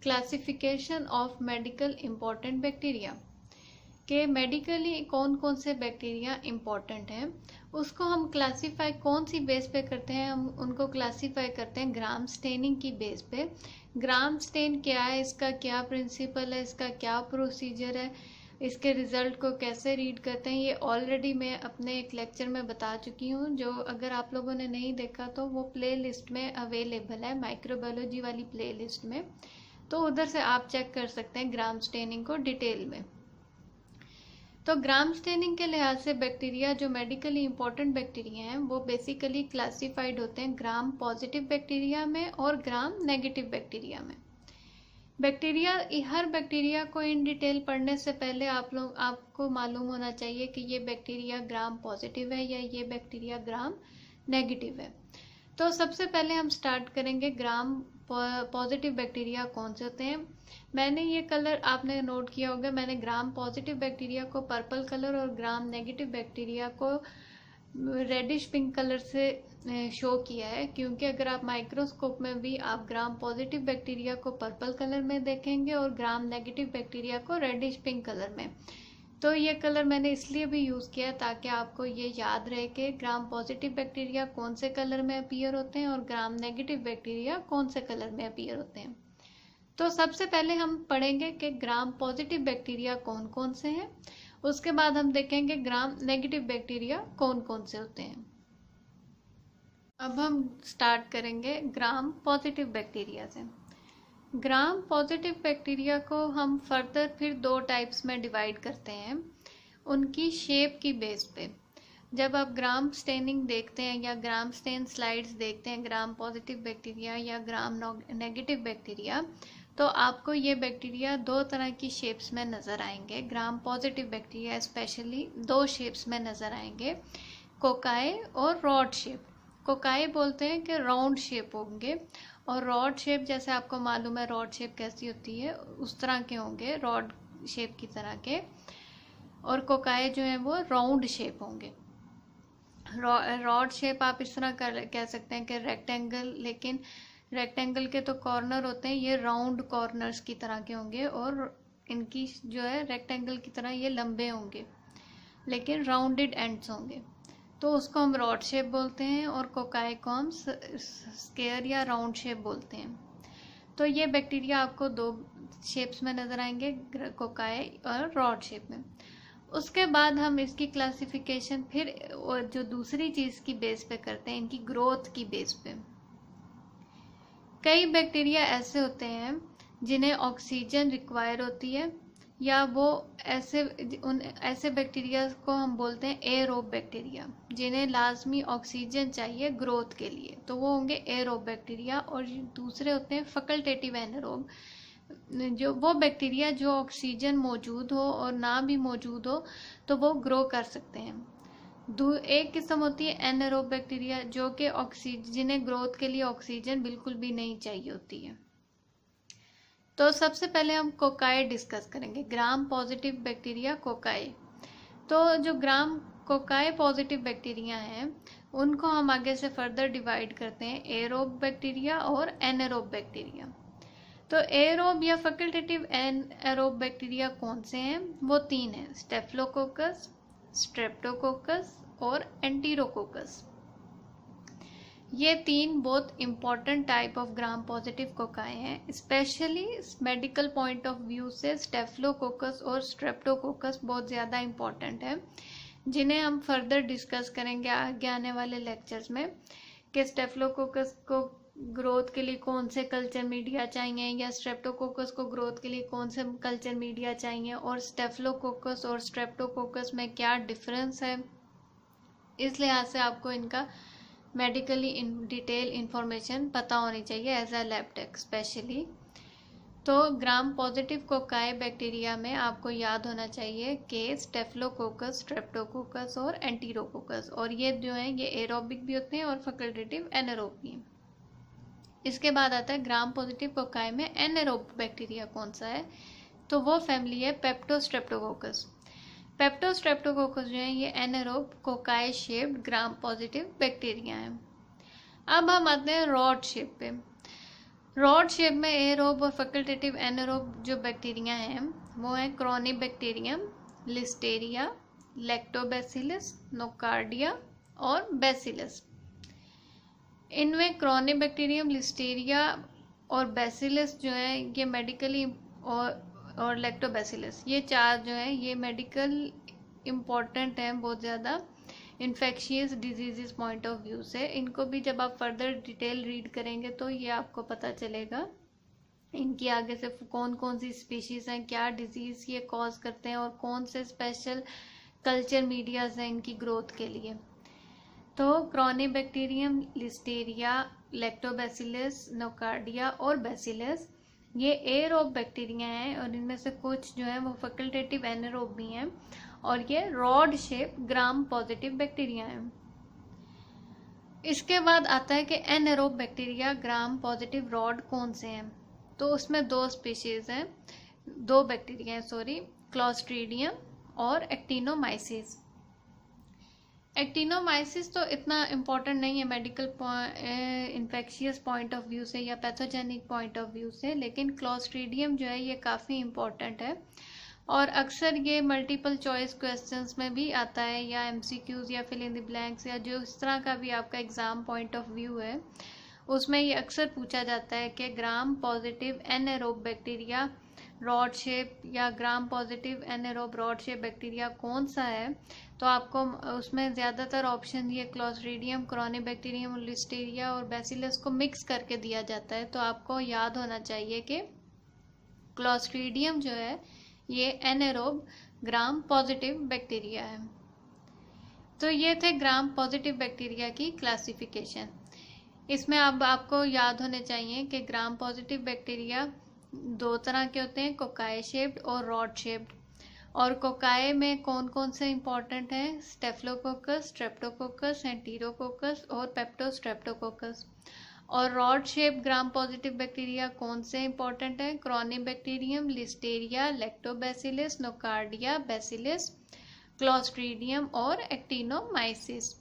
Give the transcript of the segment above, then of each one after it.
Classification of medical important bacteria के medically कौन कौन से बैक्टीरिया इम्पॉर्टेंट हैं, उसको हम क्लासीफाई कौन सी बेस पे करते हैं। हम उनको क्लासीफाई करते हैं ग्राम स्टेनिंग की बेस पे। ग्राम स्टेन क्या है, इसका क्या प्रिंसिपल है, इसका क्या प्रोसीजर है, इसके रिजल्ट को कैसे रीड करते हैं, ये ऑलरेडी मैं अपने एक लेक्चर में बता चुकी हूँ। जो अगर आप लोगों ने नहीं देखा तो वो प्ले लिस्ट में अवेलेबल है, माइक्रोबायोलॉजी वाली प्ले लिस्ट में, तो उधर से आप चेक कर सकते हैं ग्राम स्टेनिंग को डिटेल में। तो ग्राम स्टेनिंग के लिहाज से बैक्टीरिया जो मेडिकली इंपॉर्टेंट बैक्टीरिया हैं वो बेसिकली क्लासिफाइड होते हैं ग्राम पॉजिटिव बैक्टीरिया में और ग्राम नेगेटिव बैक्टीरिया में। बैक्टीरिया, हर बैक्टीरिया को इन डिटेल पढ़ने से पहले आपको मालूम होना चाहिए कि ये बैक्टीरिया ग्राम पॉजिटिव है या ये बैक्टीरिया ग्राम नेगेटिव है। तो सबसे पहले हम स्टार्ट करेंगे ग्राम पॉजिटिव बैक्टीरिया कौन से होते हैं। मैंने ये कलर आपने नोट किया होगा, मैंने ग्राम पॉजिटिव बैक्टीरिया को पर्पल कलर और ग्राम नेगेटिव बैक्टीरिया को रेडिश पिंक कलर से शो किया है, क्योंकि अगर आप माइक्रोस्कोप में भी आप ग्राम पॉजिटिव बैक्टीरिया को पर्पल कलर में देखेंगे और ग्राम नेगेटिव बैक्टीरिया को रेडिश पिंक कलर में। तो ये कलर मैंने इसलिए भी यूज़ किया ताकि आपको ये याद रहे कि ग्राम पॉजिटिव बैक्टीरिया कौन से कलर में अपीयर होते हैं और ग्राम नेगेटिव बैक्टीरिया कौन से कलर में अपीयर होते हैं। तो सबसे पहले हम पढ़ेंगे कि ग्राम पॉजिटिव बैक्टीरिया कौन कौन से हैं, उसके बाद हम देखेंगे ग्राम नेगेटिव बैक्टीरिया कौन कौन से होते हैं। अब हम स्टार्ट करेंगे ग्राम पॉजिटिव बैक्टीरिया से। ग्राम पॉजिटिव बैक्टीरिया को हम फर्दर फिर दो टाइप्स में डिवाइड करते हैं उनकी शेप की बेस पे। जब आप ग्राम स्टेनिंग देखते हैं या ग्राम स्टेन स्लाइड्स देखते हैं ग्राम पॉजिटिव बैक्टीरिया या ग्राम नेगेटिव बैक्टीरिया, तो आपको ये बैक्टीरिया दो तरह की शेप्स में नज़र आएंगे। ग्राम पॉजिटिव बैक्टीरिया स्पेशली दो शेप्स में नज़र आएंगे, कोकाए और रॉड शेप। कोकाए बोलते हैं कि राउंड शेप होंगे और रॉड शेप जैसे आपको मालूम है रॉड शेप कैसी होती है, उस तरह के होंगे, रॉड शेप की तरह के। और कोकाए जो है वो राउंड शेप होंगे। रॉड शेप आप इस तरह कह सकते हैं कि रेक्टेंगल, लेकिन रेक्टेंगल के तो कॉर्नर होते हैं, ये राउंड कॉर्नर्स की तरह के होंगे और इनकी जो है रेक्टेंगल की तरह ये लंबे होंगे लेकिन राउंडेड एंड्स होंगे, तो उसको हम रॉड शेप बोलते हैं। और कोकाए को हम स्क्वायर या राउंड शेप बोलते हैं। तो ये बैक्टीरिया आपको दो शेप्स में नज़र आएंगे, कोकाए और रॉड शेप में। उसके बाद हम इसकी क्लासिफिकेशन फिर जो दूसरी चीज़ की बेस पे करते हैं, इनकी ग्रोथ की बेस पे। कई बैक्टीरिया ऐसे होते हैं जिन्हें ऑक्सीजन रिक्वायर होती है, या वो ऐसे बैक्टीरिया को हम बोलते हैं एरोब बैक्टीरिया, जिन्हें लाजमी ऑक्सीजन चाहिए ग्रोथ के लिए, तो वो होंगे एरोब बैक्टीरिया। और दूसरे होते हैं फैकल्टेटिव एनारोब, जो वो बैक्टीरिया जो ऑक्सीजन मौजूद हो और ना भी मौजूद हो तो वो ग्रो कर सकते हैं। एक किस्म होती है एनारोब बैक्टीरिया जो कि जिन्हें ग्रोथ के लिए ऑक्सीजन बिल्कुल भी नहीं चाहिए होती है। तो सबसे पहले हम कोकाए डिस्कस करेंगे, ग्राम पॉजिटिव बैक्टीरिया कोकाए। तो जो ग्राम कोकाए पॉजिटिव बैक्टीरिया हैं उनको हम आगे से फर्दर डिवाइड करते हैं एरोब बैक्टीरिया और एनारोब बैक्टीरिया। तो एरोब या फैकल्टेटिव एरोब बैक्टीरिया कौन से हैं, वो तीन हैं, स्टेफिलोकोकस, स्ट्रेप्टोकोकस और एंटीरोकोकस। ये तीन बहुत important type of gram positive cocci हैं। Especially medical point of view से स्टेफिलोकोकस और स्ट्रेप्टोकोकस बहुत ज़्यादा इंपॉर्टेंट है, जिन्हें हम फर्दर डिस्कस करेंगे आगे आने वाले लेक्चर्स में कि स्टेफिलोकोकस को ग्रोथ के लिए कौन से कल्चर मीडिया चाहिए या स्ट्रेप्टोकोकस को ग्रोथ के लिए कौन से कल्चर मीडिया चाहिए, और स्टेफिलोकोकस और स्ट्रेप्टोकोकस में क्या डिफरेंस है। इस लिहाज से आपको इनका मेडिकली डिटेल इंफॉर्मेशन पता होनी चाहिए as a lab tech specially. तो ग्राम पॉजिटिव कोकाए बैक्टीरिया में आपको याद होना चाहिए कि स्टेफिलोकोकस, स्ट्रेप्टोकोकस और एंटीरोकोकस, और ये जो हैं ये एरोबिक भी होते हैं और फैकल्टेटिव एनारोब भी। इसके बाद आता है ग्राम पॉजिटिव कोकाए में एनारोब बैक्टीरिया कौन सा है, तो वो फैमिली है पेप्टोस्ट्रेप्टोकोकस। पेप्टोस्ट्रेप्टोकोकस जो है ये anaerobe cocci shaped gram positive bacteria है। अब हम आते हैं रॉड शेप पे। रॉड शेप में एरोब और फैकल्टेटिव एनारोब जो बैक्टीरिया हैं वो है क्रॉनिबैक्टीरियम, लिस्टेरिया, लैक्टोबैसिलस, नोकार्डिया और बैसिलस। इनमें क्रॉनिबैक्टीरियम, लिस्टेरिया और बैसिलस जो है ये मेडिकली और लैक्टोबैसिलस, ये चार जो है ये मेडिकल इम्पॉर्टेंट हैं बहुत ज़्यादा infectious disease point of view से। इनको भी जब आप फर्दर डिटेल रीड करेंगे तो ये आपको पता चलेगा इनकी आगे से कौन कौन सी स्पीशीज़ हैं, क्या डिजीज़ ये कॉज करते हैं और कौन से स्पेशल कल्चर मीडियाज़ हैं इनकी ग्रोथ के लिए। तो क्रॉनिबैक्टीरियम, लिस्टेरिया, लैक्टोबैसिलस, नोकार्डिया और बैसिलस ये एरोब बैक्टीरिया हैं और इनमें से कुछ जो है वो फैकल्टेटिव एनारोब भी हैं और ये rod shape gram positive bacteria हैं। इसके बाद आता है कि anaerobe bacteria gram positive rod कौन से हैं। तो उसमें दो स्पीशीज हैं, दो बैक्टीरिया हैं सॉरी, क्लॉस्ट्रीडियम और एक्टिनोमाइसिस। एक्टिनोमाइसिस तो इतना इम्पोर्टेंट नहीं है medical infectious point of view से या पैथोजेनिक पॉइंट ऑफ व्यू से, लेकिन क्लॉस्ट्रीडियम जो है ये काफ़ी इम्पोर्टेंट है और अक्सर ये मल्टीपल चॉइस क्वेश्चंस में भी आता है या एमसीक्यूज या फिल इन द ब्लैंक्स या जो इस तरह का भी आपका एग्ज़ाम पॉइंट ऑफ व्यू है उसमें ये अक्सर पूछा जाता है कि gram positive anaerobe bacteria rod shape या gram positive anaerobe rod shape bacteria कौन सा है। तो आपको उसमें ज़्यादातर ऑप्शन ये क्लॉस्ट्रीडियम, क्रॉनिबैक्टीरियम, लिस्टेरिया और बैसिलस को मिक्स करके दिया जाता है। तो आपको याद होना चाहिए कि क्लॉस्ट्रीडियम जो है ये एनारोब ग्राम पॉजिटिव बैक्टीरिया है। तो ये थे ग्राम पॉजिटिव बैक्टीरिया की क्लासिफिकेशन। इसमें अब आपको याद होने चाहिए कि ग्राम पॉजिटिव बैक्टीरिया दो तरह के होते हैं, कोकाई शेप्ड और रॉड शेप्ड। और कोकाई में कौन कौन से इंपॉर्टेंट हैं, स्टेफिलोकोकस, स्ट्रेप्टोकोकस, एंटीरोकोकस और पेप्टोस्ट्रेप्टोकोकस। और rod shape gram positive bacteria कौन से इंपॉर्टेंट हैं, corynebacterium, listeria, lactobacillus, nocardia, bacillus, clostridium और एक्टिनोमाइसिस।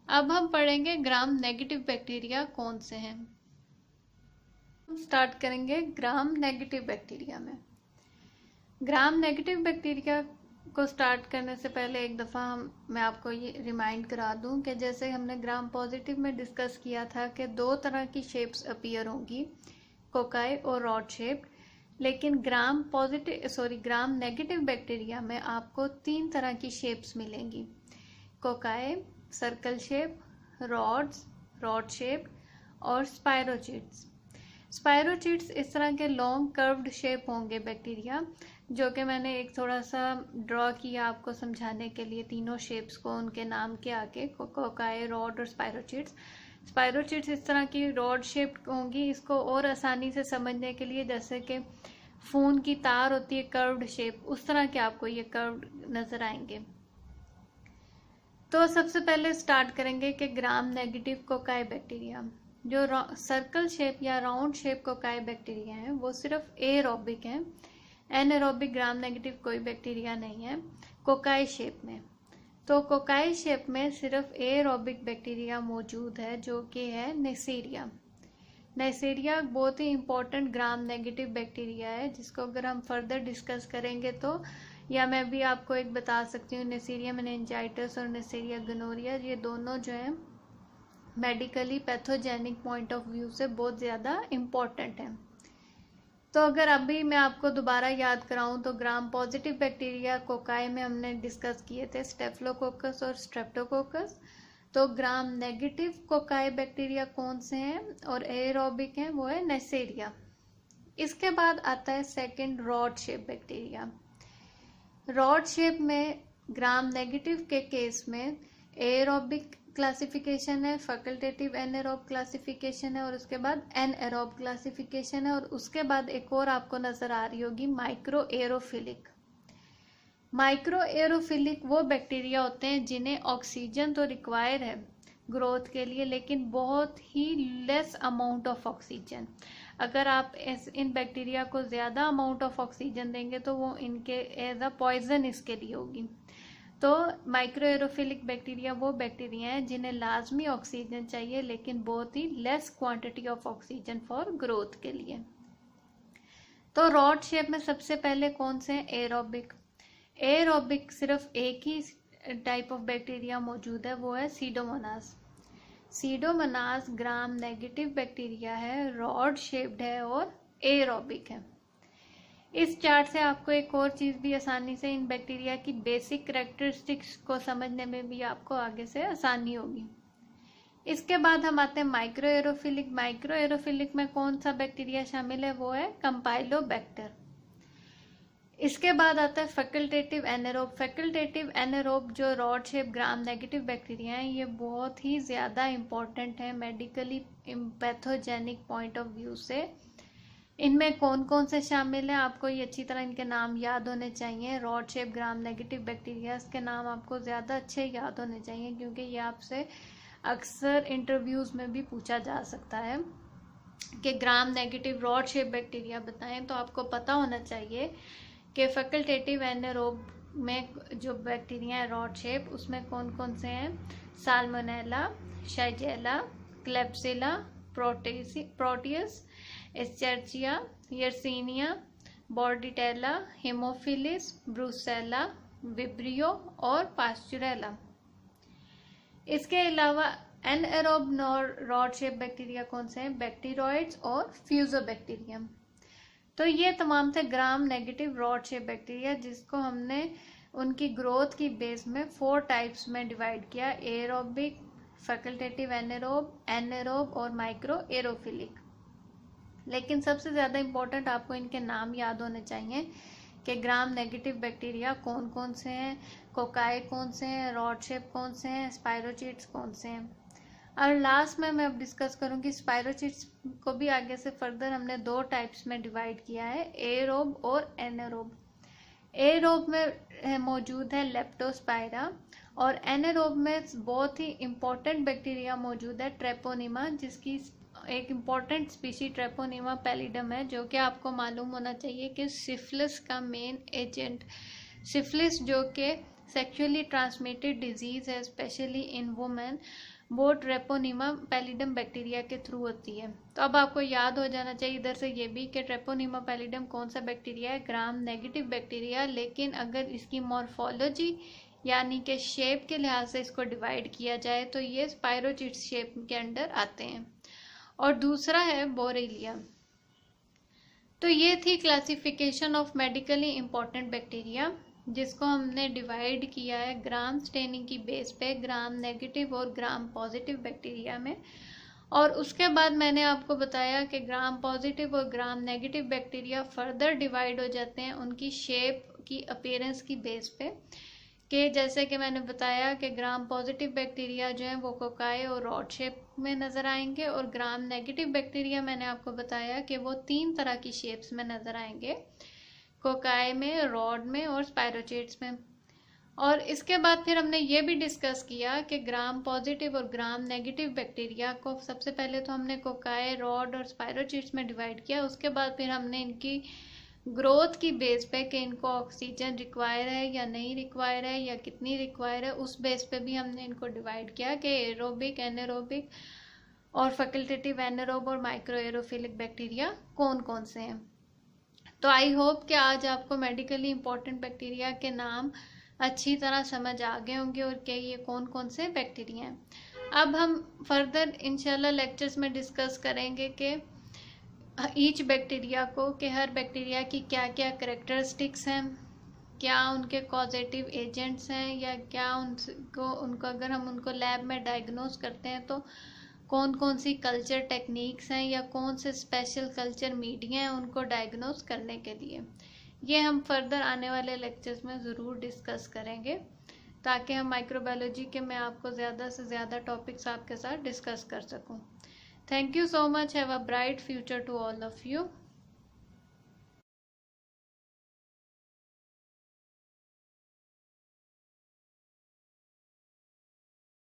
अब हम पढ़ेंगे ग्राम नेगेटिव बैक्टीरिया कौन से हैं। हम स्टार्ट करेंगे ग्राम नेगेटिव बैक्टीरिया में। ग्राम नेगेटिव बैक्टीरिया को स्टार्ट करने से पहले एक दफ़ा मैं आपको ये रिमाइंड करा दूं कि जैसे हमने ग्राम पॉजिटिव में डिस्कस किया था कि दो तरह की शेप्स अपीयर होंगी, कोकाई और रॉड शेप, लेकिन ग्राम नेगेटिव बैक्टीरिया में आपको तीन तरह की शेप्स मिलेंगी, cocci, circle shape, rod shape और स्पायरोचिट्स। स्पायरोचिट्स इस तरह के लॉन्ग कर्व्ड शेप होंगे बैक्टीरिया, जो कि मैंने एक थोड़ा सा ड्रॉ किया आपको समझाने के लिए तीनों शेप्स को उनके नाम के आगे, कोकाई, रॉड और स्पायरोचिट्स। स्पायरोचिट्स इस तरह की रॉड शेप होंगी। इसको और आसानी से समझने के लिए जैसे कि फ़ोन की तार होती है कर्व्ड शेप, उस तरह के आपको ये कर्व्ड नज़र आएंगे। तो सबसे पहले स्टार्ट करेंगे कि ग्राम नेगेटिव कोकाई बैक्टीरिया। जो सर्कल शेप या राउंड शेप कोकाई बैक्टीरिया हैं वो सिर्फ एरोबिक हैं, एनारोबिक ग्राम नेगेटिव कोई बैक्टीरिया नहीं है कोकाई शेप में। तो कोकाई शेप में सिर्फ एरोबिक बैक्टीरिया मौजूद है जो कि है नेसेरिया। नेसेरिया बहुत ही इंपॉर्टेंट ग्राम नेगेटिव बैक्टीरिया है जिसको अगर हम फर्दर डिस्कस करेंगे तो, या मैं भी आपको एक बता सकती हूँ, नेसेरिया मेनिंजाइटिस और नेसेरिया गोनोरिया, ये दोनों जो है medically pathogenic point of view से बहुत ज़्यादा इम्पॉर्टेंट है। तो अगर अभी मैं आपको दोबारा याद कराऊं तो ग्राम पॉजिटिव बैक्टीरिया कोकाई में हमने डिस्कस किए थे स्टेफिलोकोकस और स्ट्रेप्टोकोकस। तो ग्राम नेगेटिव कोकाई बैक्टीरिया कौन से हैं और एरोबिक हैं, वो है नेसेरिया। इसके बाद आता है second rod shape bacteria. Rod shape में ग्राम नेगेटिव के केस में एरोबिक क्लासिफिकेशन है, फैकल्टेटिव एनारोब क्लासिफिकेशन है और उसके बाद एनएरोब क्लासिफिकेशन है और उसके बाद एक और आपको नजर आ रही होगी माइक्रो एरोफिलिक। माइक्रो एरोफिलिक वो बैक्टीरिया होते हैं जिन्हें ऑक्सीजन तो रिक्वायर है ग्रोथ के लिए, लेकिन बहुत ही लेस अमाउंट ऑफ ऑक्सीजन। अगर आप इन बैक्टीरिया को ज़्यादा अमाउंट ऑफ ऑक्सीजन देंगे तो वो इनके एज अ पॉइजन इसके लिए होगी। तो माइक्रो एरोफिलिक बैक्टीरिया वो बैक्टीरिया हैं जिन्हें लाजमी ऑक्सीजन चाहिए लेकिन बहुत ही less quantity of oxygen for growth के लिए। तो रॉड शेप में सबसे पहले कौन से हैं? एरोबिक। एरोबिक सिर्फ एक ही टाइप ऑफ बैक्टीरिया मौजूद है, वो है Pseudomonas. Pseudomonas gram negative bacteria है, रॉड शेप्ड है और एरोबिक है। इस चार्ट से आपको एक और चीज़ भी आसानी से इन बैक्टीरिया की बेसिक कैरेक्टरिस्टिक्स को समझने में भी आपको आगे से आसानी होगी। इसके बाद हम आते हैं माइक्रो एरोफिलिक। माइक्रो एरोफिलिक में कौन सा बैक्टीरिया शामिल है? वो है कंपाइलोबैक्टर। इसके बाद आता है फैकल्टेटिव एनारोब। फैकल्टेटिव एनारोब जो rod shape gram negative bacteria हैं, ये बहुत ही ज़्यादा इम्पॉर्टेंट है medically pathogenic point of view से। इनमें कौन कौन से शामिल हैं, आपको ये अच्छी तरह इनके नाम याद होने चाहिए। Rod shape gram negative bacteria के नाम आपको ज़्यादा अच्छे याद होने चाहिए क्योंकि ये आपसे अक्सर इंटरव्यूज़ में भी पूछा जा सकता है कि gram negative rod shape bacteria बताएं। तो आपको पता होना चाहिए कि फैकल्टेटिव एनारोब में जो बैक्टीरिया है रॉड शेप, उसमें कौन कौन से हैं? Salmonella, shigella, klebsiella, proteus, escherichia, yersinia, bordetella, haemophilus, brucella, vibrio और पास्चुरेला। इसके अलावा एनएरोब रॉड शेप बैक्टीरिया कौन से हैं? बैक्टीरोइड्स और फ्यूजोबैक्टीरियम। तो ये तमाम थे gram negative rod shape bacteria, जिसको हमने उनकी ग्रोथ की बेस में 4 टाइप्स में डिवाइड किया: एरोबिक, फैकल्टेटिव एनारोब, एनारोब और माइक्रो एरोफिलिक। लेकिन सबसे ज़्यादा इम्पोर्टेंट आपको इनके नाम याद होने चाहिए कि ग्राम नेगेटिव बैक्टीरिया कौन कौन से हैं, कोकाई कौन से हैं, रॉड शेप कौन से हैं, स्पाइरोचिट्स कौन से हैं। और लास्ट में मैं अब डिस्कस करूंगी स्पाइरोचिट्स को भी आगे से फर्दर हमने 2 टाइप्स में डिवाइड किया है, एरोब और एनारोब। एरोब में मौजूद है लेप्टोस्पायरा और एनारोब में बहुत ही इम्पोर्टेंट बैक्टीरिया मौजूद है ट्रेपोनिमा, जिसकी एक इम्पॉर्टेंट स्पीशी ट्रेपोनिमा पैलिडम है, जो कि आपको मालूम होना चाहिए कि सिफिलिस का मेन एजेंट, सिफिलिस जो कि सेक्सुअली ट्रांसमिटेड डिजीज़ है स्पेशली इन वुमेन, वो ट्रेपोनिमा पैलिडम बैक्टीरिया के थ्रू होती है। तो अब आपको याद हो जाना चाहिए इधर से ये भी कि ट्रेपोनिमा पैलिडम कौन सा बैक्टीरिया है? Gram negative bacteria. लेकिन अगर इसकी मॉर्फोलॉजी यानी कि शेप के लिहाज से इसको डिवाइड किया जाए तो ये स्पाइरोचिट्स शेप के अंडर आते हैं। और दूसरा है बोरेलिया। तो ये थी classification of medically important bacteria, जिसको हमने डिवाइड किया है ग्राम स्टेनिंग की बेस पे ग्राम नेगेटिव और ग्राम पॉजिटिव बैक्टीरिया में। और उसके बाद मैंने आपको बताया कि ग्राम पॉजिटिव और gram negative bacteria further divide हो जाते हैं उनकी शेप की अपीयरेंस की बेस पे, कि जैसे कि मैंने बताया कि ग्राम पॉजिटिव बैक्टीरिया जो है वो कोकाई और रॉड शेप में नज़र आएंगे, और ग्राम नेगेटिव बैक्टीरिया मैंने आपको बताया कि वो 3 तरह की शेप्स में नज़र आएंगे, कोकाई में, रॉड में और स्पाइरोचिट्स में। और इसके बाद फिर हमने ये भी डिस्कस किया कि ग्राम पॉजिटिव और ग्राम नेगेटिव बैक्टीरिया को सबसे पहले तो हमने कोकाई, रॉड और स्पाइरोचिट्स में डिवाइड किया। उसके बाद फिर हमने इनकी ग्रोथ की बेस पे कि इनको ऑक्सीजन रिक्वायर है या नहीं रिक्वायर है या कितनी रिक्वायर है, उस बेस पे भी हमने इनको डिवाइड किया कि एरोबिक, एनारोबिक और फैकल्टेटिव एनारोब और माइक्रो एरोफिलिक बैक्टीरिया कौन कौन से हैं। तो आई होप कि आज आपको मेडिकली इम्पॉर्टेंट बैक्टीरिया के नाम अच्छी तरह समझ आ गए होंगे और कि ये कौन कौन से बैक्टीरिया हैं। अब हम फर्दर इंशाल्लाह लेक्चर्स में डिस्कस करेंगे कि ईच बैक्टीरिया को, कि हर बैक्टीरिया की क्या क्या करेक्टरिस्टिक्स हैं, क्या उनके कॉजेटिव एजेंट्स हैं, या क्या उनको अगर हम उनको लैब में डायग्नोज करते हैं तो कौन कौन सी कल्चर टेक्निक्स हैं या कौन से स्पेशल कल्चर मीडिया हैं उनको डायग्नोज करने के लिए। ये हम फर्दर आने वाले लेक्चर्स में ज़रूर डिस्कस करेंगे ताकि हम माइक्रोबायोलॉजी के मैं आपको ज़्यादा से ज़्यादा टॉपिक्स आपके साथ डिस्कस कर सकूं। Thank you so much. Have a bright future to all of you.